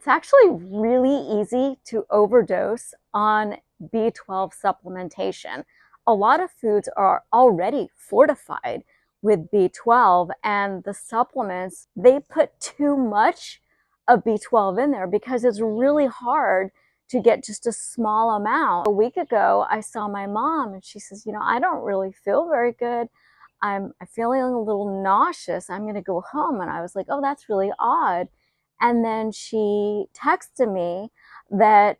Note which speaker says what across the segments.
Speaker 1: It's actually really easy to overdose on B12 supplementation. A lot of foods are already fortified with B12, and the supplements, they put too much of B12 in there because it's really hard to get just a small amount. A week ago, I saw my mom and she says, I don't really feel very good. I'm feeling a little nauseous. I'm going to go home. And I was like, oh, that's really odd. And then she texted me that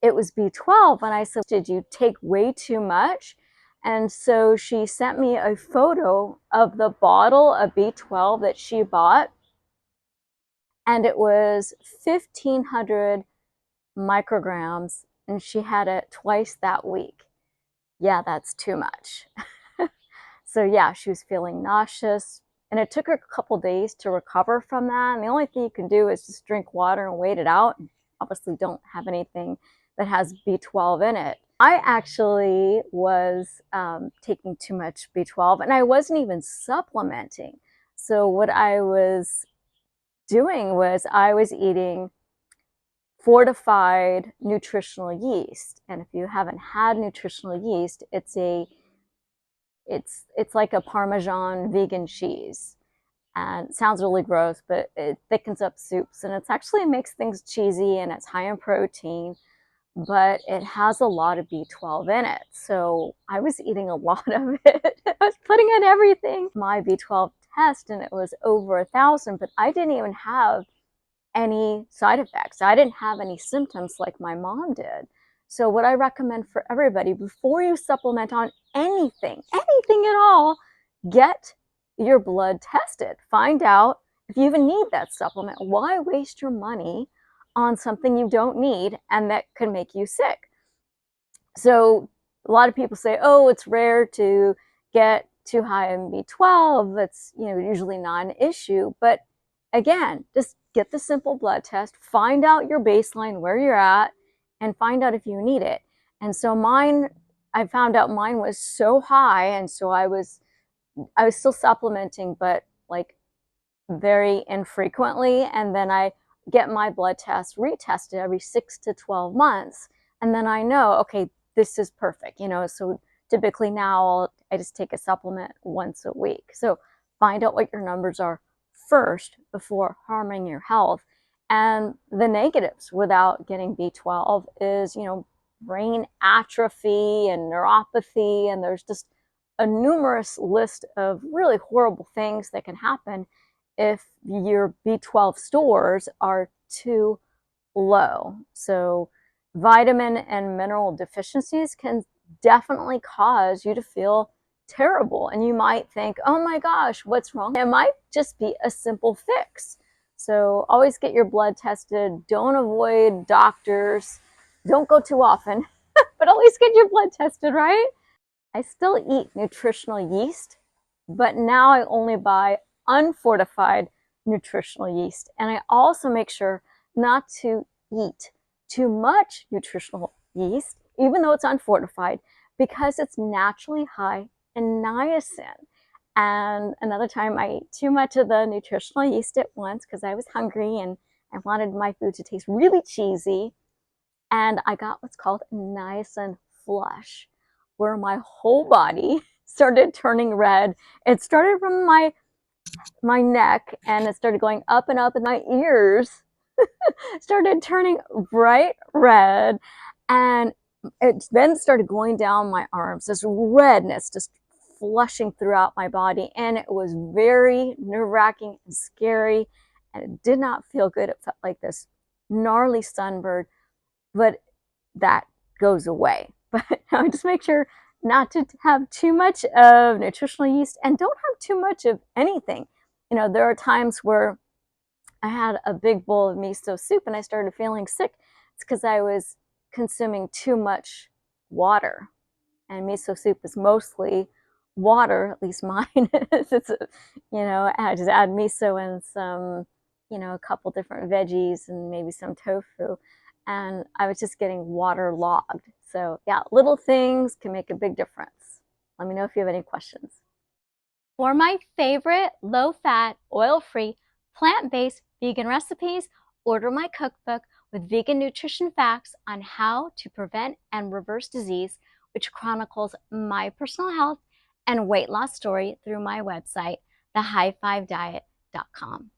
Speaker 1: it was B12. And I said, did you take way too much? And so she sent me a photo of the bottle of B12 that she bought. And it was 1,500 micrograms. And she had it twice that week. Yeah, that's too much. So yeah, she was feeling nauseous. And it took her a couple days to recover from that. And the only thing you can do is just drink water and wait it out. Obviously don't have anything that has B12 in it. I actually was taking too much B12 and I wasn't even supplementing. So what I was doing was I was eating fortified nutritional yeast. And if you haven't had nutritional yeast, it's like a Parmesan vegan cheese. And it sounds really gross, but it thickens up soups and it actually makes things cheesy and it's high in protein, but it has a lot of B12 in it. So I was eating a lot of it. I was putting in everything. My B12 test and it was over 1,000, but I didn't even have any side effects. I didn't have any symptoms like my mom did. So what I recommend for everybody, before you supplement on anything at all, get your blood tested. Find out if you even need that supplement. Why waste your money on something you don't need and that could make you sick? So a lot of people say, oh, it's rare to get too high in B12. That's usually not an issue. But again, just get the simple blood test, find out your baseline, where you're at, and find out if you need it. And so I found out mine was so high, and so I was still supplementing, but like very infrequently. And then I get my blood test retested every 6 to 12 months. And then I know, okay, this is perfect, so typically now I just take a supplement once a week. So find out what your numbers are first before harming your health. And the negatives without getting B12 is, brain atrophy and neuropathy. And there's just a numerous list of really horrible things that can happen if your B12 stores are too low. So vitamin and mineral deficiencies can definitely cause you to feel terrible. And you might think, oh my gosh, what's wrong? It might just be a simple fix. So always get your blood tested. Don't avoid doctors. Don't go too often, but at least get your blood tested, right? I still eat nutritional yeast, but now I only buy unfortified nutritional yeast. And I also make sure not to eat too much nutritional yeast, even though it's unfortified, because it's naturally high in niacin. And another time I ate too much of the nutritional yeast at once because I was hungry and I wanted my food to taste really cheesy. And I got what's called a niacin flush, where my whole body started turning red. It started from my neck and it started going up and up, and my ears started turning bright red. And it then started going down my arms, this redness just flushing throughout my body. And it was very nerve-wracking and scary. And it did not feel good. It felt like this gnarly sunburn, but that goes away. But just make sure not to have too much of nutritional yeast, and don't have too much of anything. There are times where I had a big bowl of miso soup and I started feeling sick. It's because I was consuming too much water. And miso soup is mostly water, at least mine is. I just add miso and some, a couple different veggies and maybe some tofu. And I was just getting waterlogged. So yeah, little things can make a big difference. Let me know if you have any questions.
Speaker 2: For my favorite low-fat, oil-free, plant-based vegan recipes,
Speaker 1: Order my cookbook with vegan nutrition facts on how to prevent and reverse disease, which chronicles my personal health and weight loss story through my website, thehigh5diet.com.